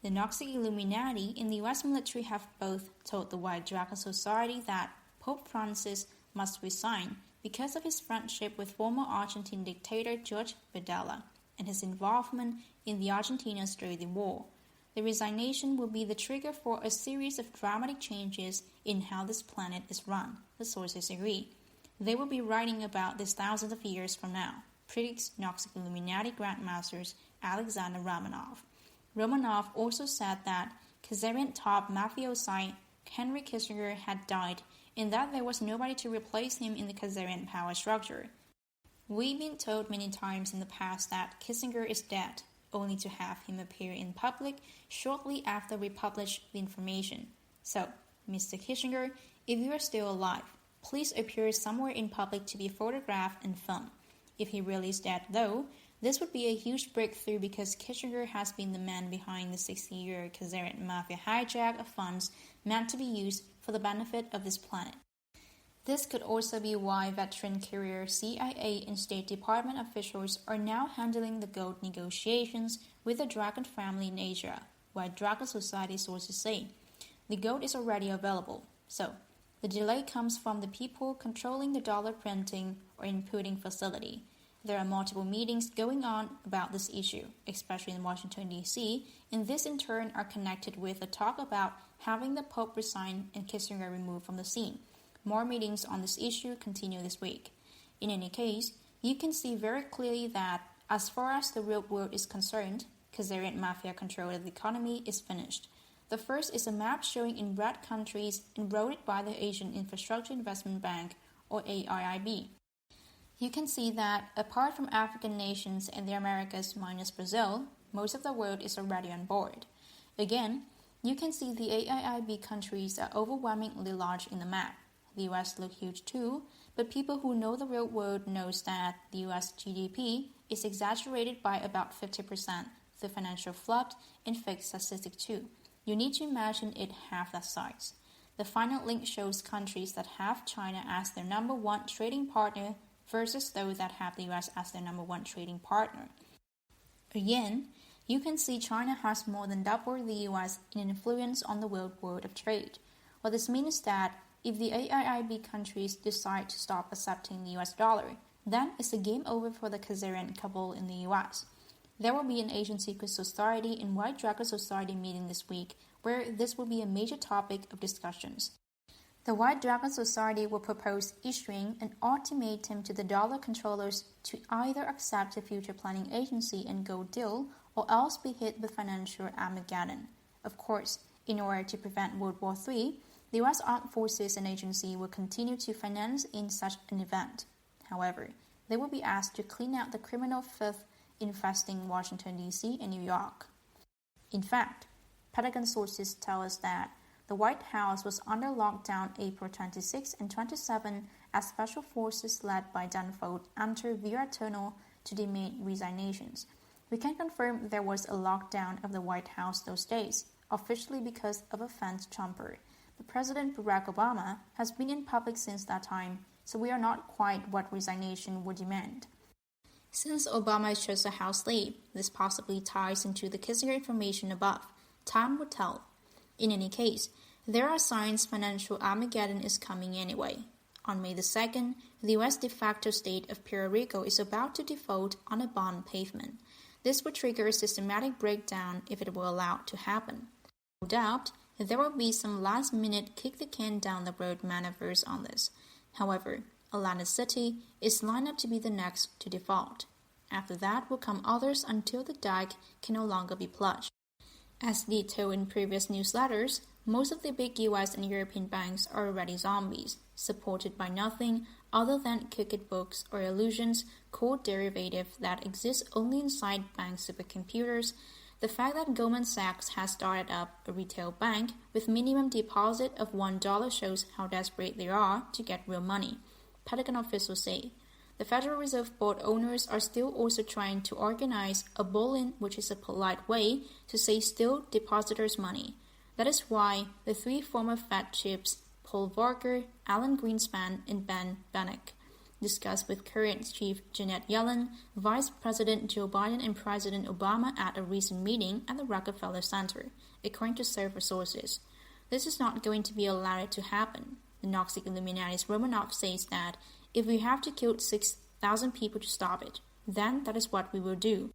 The Gnostic Illuminati in the US military have both told the White Dragon Society that Pope Francis must resign because of his friendship with former Argentine dictator George Videla and his involvement in the Argentina-Australia War. The resignation will be the trigger for a series of dramatic changes in how this planet is run, the sources agree. They will be writing about this thousands of years from now, predicts Gnostic Illuminati Grandmasters Alexander Romanov. Romanov also said that Khazarian top mafiosi Henry Kissinger had died and that there was nobody to replace him in the Khazarian power structure. We've been told many times in the past that Kissinger is dead, only to have him appear in public shortly after we publish the information. So, Mr. Kissinger, if you are still alive, please appear somewhere in public to be photographed and filmed. If he really is dead though, this would be a huge breakthrough because Kissinger has been the man behind the 60-year Khazarian mafia hijack of funds meant to be used for the benefit of this planet. This could also be why veteran career CIA and State Department officials are now handling the gold negotiations with the Dragon family in Asia, White Dragon Society sources say. The gold is already available, so the delay comes from the people controlling the dollar printing or inputting facility. There are multiple meetings going on about this issue, especially in Washington, D.C., and this in turn are connected with a talk about having the Pope resign and Kissinger removed from the scene. More meetings on this issue continue this week. In any case, you can see very clearly that, as far as the real world is concerned, Khazarian mafia control of the economy is finished. The first is a map showing in red countries enrolled by the Asian Infrastructure Investment Bank, or AIIB. You can see that, apart from African nations and the Americas minus Brazil, most of the world is already on board. Again, you can see the AIIB countries are overwhelmingly large in the map. The US look huge too, but people who know the real world knows that the US GDP is exaggerated by about 50%, the financial flood and fake statistic too. You need to imagine it half that size. The final link shows countries that have China as their number one trading partner versus those that have the US as their number one trading partner. Again, you can see China has more than double the US in influence on the world of trade. What this means is that if the AIIB countries decide to stop accepting the US dollar, then it's a game over for the Khazarian cabal in the US. There will be an Asian Secret Society and White Dragon Society meeting this week where this will be a major topic of discussions. The White Dragon Society will propose issuing an ultimatum to the dollar controllers to either accept a future planning agency and gold deal or else be hit with financial Armageddon. Of course, in order to prevent World War III, the U.S. Armed Forces and agency will continue to finance in such an event. However, they will be asked to clean out the criminal filth infesting Washington, D.C. and New York. In fact, Pentagon sources tell us that the White House was under lockdown April 26 and 27 as special forces led by Fulford entered via tunnel to demand resignations. We can confirm there was a lockdown of the White House those days, officially because of a fence jumper. But President Barack Obama has been in public since that time, so we are not quite what resignation would demand. Since Obama is just a house slave, this possibly ties into the Kissinger information above. Time will tell. In any case, there are signs financial Armageddon is coming anyway. On May the 2nd, the U.S. de facto state of Puerto Rico is about to default on a bond payment. This would trigger a systematic breakdown if it were allowed to happen. No doubt, there will be some last-minute kick-the-can-down-the-road maneuvers on this. However, Atlantic City is lined up to be the next to default. After that will come others until the dike can no longer be pledged. As detailed in previous newsletters, most of the big US and European banks are already zombies, supported by nothing other than cooked books or illusions called derivative that exist only inside bank supercomputers. The fact that Goldman Sachs has started up a retail bank with minimum deposit of $1 shows how desperate they are to get real money, Pentagon officials say. The Federal Reserve Board owners are still also trying to organize a bullion, which is a polite way to say still depositors' money. That is why the three former Fed chiefs, Paul Volcker, Alan Greenspan, and Ben Bernanke, discussed with current chief Janet Yellen, Vice President Joe Biden, and President Obama at a recent meeting at the Rockefeller Center, according to server sources. This is not going to be allowed to happen. The Gnostic Illuminati's Romanov says that if we have to kill 6,000 people to stop it, then that is what we will do.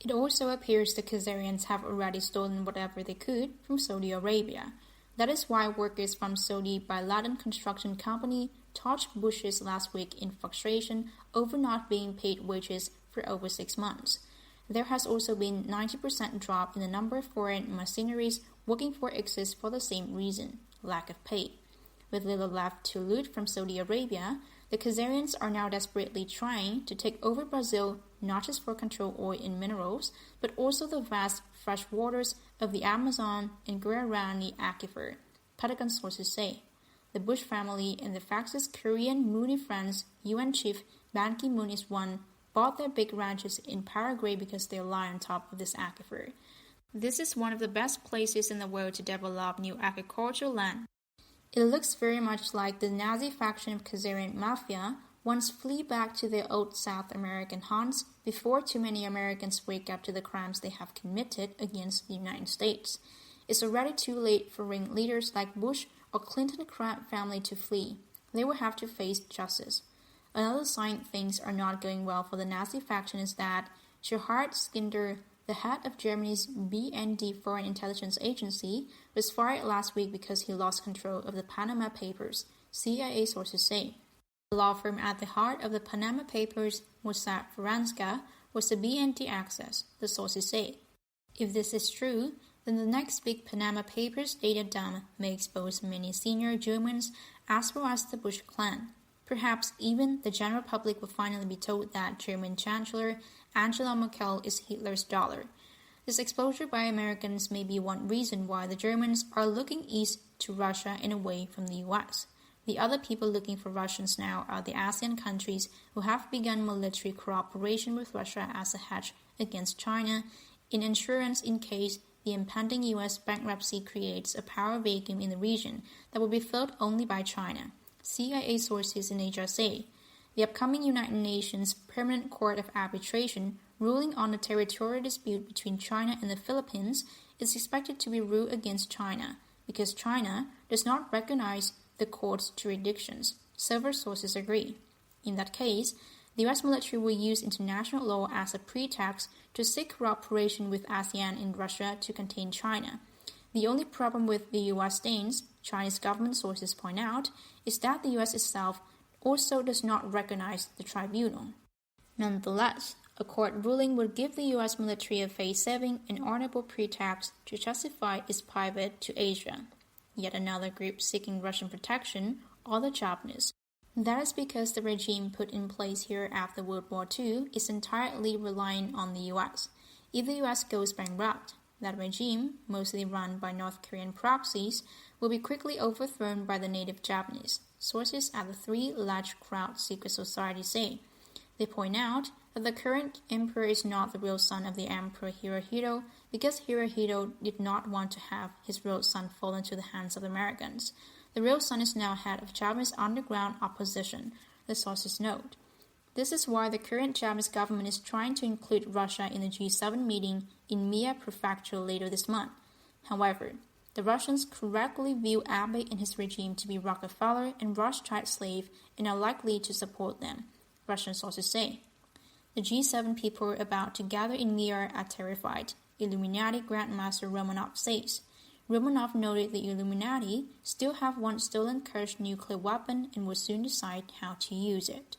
It also appears the Khazarians have already stolen whatever they could from Saudi Arabia. That is why workers from Saudi Bin Laden Construction Company torched bushes last week in frustration over not being paid wages for over 6 months. There has also been 90% drop in the number of foreign mercenaries working for ISIS for the same reason, lack of pay. With little left to loot from Saudi Arabia, the Khazarians are now desperately trying to take over Brazil, not just for control oil and minerals, but also the vast fresh waters of the Amazon and Guarani aquifer, Pentagon sources say. The Bush family and the Fax's Korean Mooney friends, UN Chief Ban Ki-moon is one, bought their big ranches in Paraguay because they lie on top of this aquifer. This is one of the best places in the world to develop new agricultural land. It looks very much like the Nazi faction of Khazarian mafia once flee back to their old South American haunts before too many Americans wake up to the crimes they have committed against the United States. It's already too late for ringleaders like Bush or Clinton crime family to flee. They will have to face justice. Another sign things are not going well for the Nazi faction is that Gerhard Skinder, the head of Germany's BND Foreign Intelligence Agency, was fired last week because he lost control of the Panama Papers, CIA sources say. The law firm at the heart of the Panama Papers, Mossack Fonseca, was the BND Access, the sources say. If this is true, then the next big Panama Papers data dump may expose many senior Germans as well as the Bush clan. Perhaps even the general public will finally be told that German Chancellor Angela Merkel is Hitler's daughter. This exposure by Americans may be one reason why the Germans are looking east to Russia and away from the US. The other people looking for Russians now are the ASEAN countries who have begun military cooperation with Russia as a hedge against China in insurance in case the impending US bankruptcy creates a power vacuum in the region that will be filled only by China. CIA sources in Asia say. The upcoming United Nations Permanent Court of Arbitration ruling on the territorial dispute between China and the Philippines is expected to be ruled against China because China does not recognize the court's jurisdictions. Several sources agree. In that case, the US military will use international law as a pretext to seek cooperation with ASEAN and Russia to contain China. The only problem with the US stance, Chinese government sources point out, is that the US itself also does not recognize the tribunal. Nonetheless, a court ruling would give the US military a face-saving and honorable pretext to justify its pivot to Asia. Yet another group seeking Russian protection are the Japanese. That is because the regime put in place here after World War II is entirely reliant on the US. If the US goes bankrupt, that regime, mostly run by North Korean proxies, will be quickly overthrown by the native Japanese, sources at the three large crowd secret society say. They point out that the current emperor is not the real son of the Emperor Hirohito because Hirohito did not want to have his real son fall into the hands of the Americans. The real son is now head of Japanese underground opposition, the sources note. This is why the current Japanese government is trying to include Russia in the G7 meeting in Mie Prefecture later this month. However, the Russians correctly view Abe and his regime to be Rockefeller and Rothschild slave and are likely to support them, Russian sources say. The G7 people about to gather in Mie are terrified, Illuminati Grandmaster Romanov says. Romanov noted the Illuminati still have one stolen cursed nuclear weapon and will soon decide how to use it.